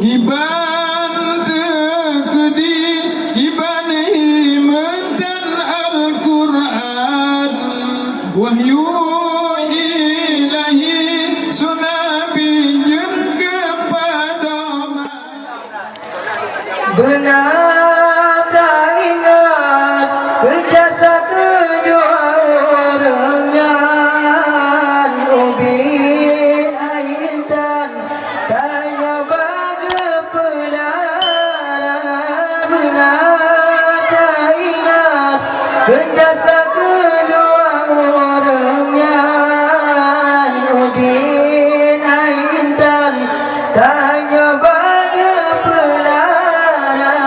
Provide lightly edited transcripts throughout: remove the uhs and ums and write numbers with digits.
Giban tekedi giban mentan Al-Quran wahyu ilahi sunabi jeung kepada benar tak ingat berjasa kedua orangnya ubin intan tanya bagi pelara benar tak ingat berjasa kedua orangnya ubin intan tanya bagi pelara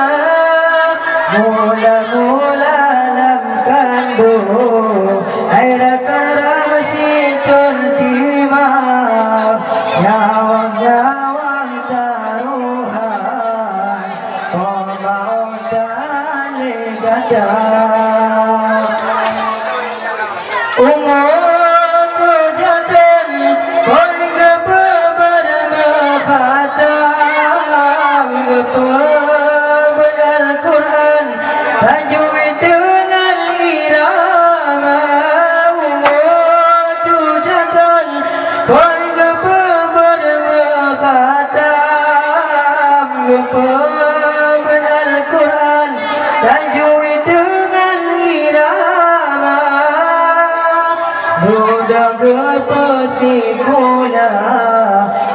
mula-mula dalam kandung air kara masih tertimah nyawang-nyawang taruhan pemau tali gada umur tujuan warga berkhatam Al-Quran tajwid dengan irama umur tujuan warga berkhatam Al-Quran tajwid dengan irama mudah kepesikula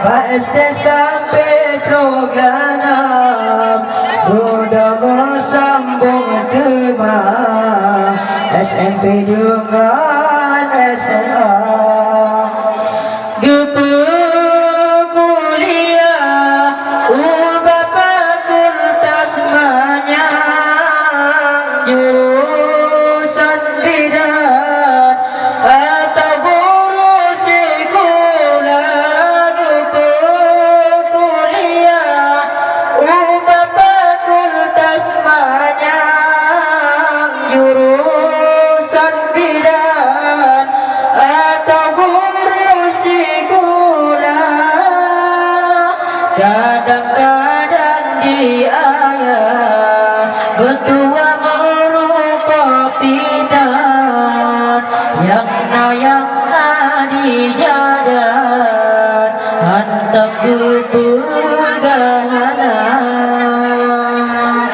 pasti sampai program mudah bersambung teman SMP dengan SMA kuliah ubah fakultas manyang jurusan bidan atau guru sekolah kuliah ubah fakultas manyang jurusan bidan atau guru sekolah kadang-kadang di ayat betua merokok pidan yang di jalan hantam kepegangan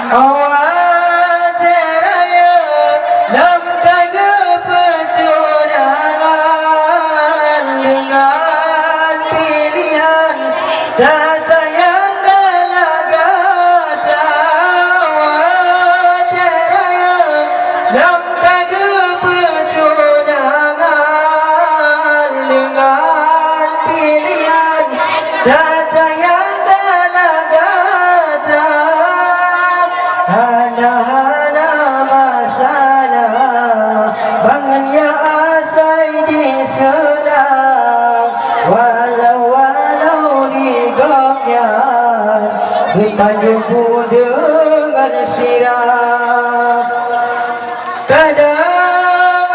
awal teraya lemkai kepecurangan dengan pilihan data yang galagata awal teraya lemkai kepecurangan dengan pilihan data yang galagata hana-hana masalah bangun ya asai disenang walau digongnya kita jumpa dengan sirah kadang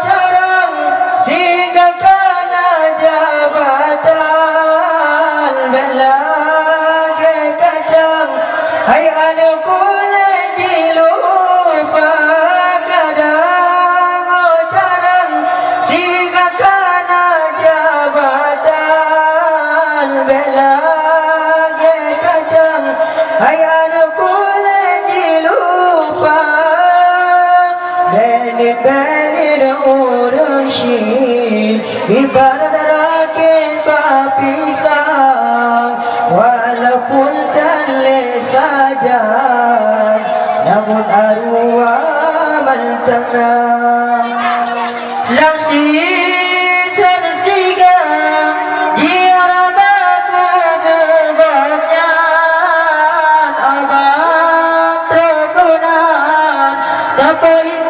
jarang singgalkan jabatan belagi kacang hai anakku lagi lupa kadang jarang singgalkan jabatan belagi kacang hai anakku lagi lupa benin urusi ibarat rakit pisang walaupun tali saja namun arwah mentenang langsir tersiga jiarabaku berbaknya abang terkenal tapi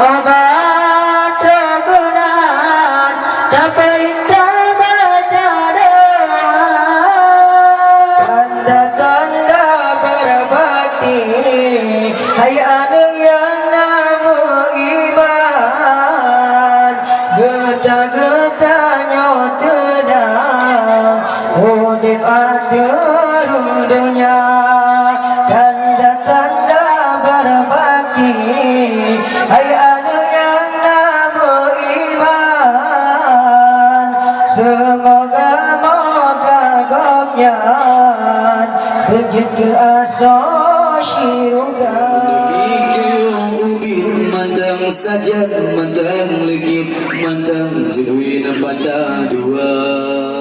obat terkenal dapat baca doa turun dunia, tanda-tanda berbakti. Hai anak yang nak beriman, semoga-moga gopnyan kejut ke asal syurga. Mantang saja, mantang legit, mantang jenuin pada dua.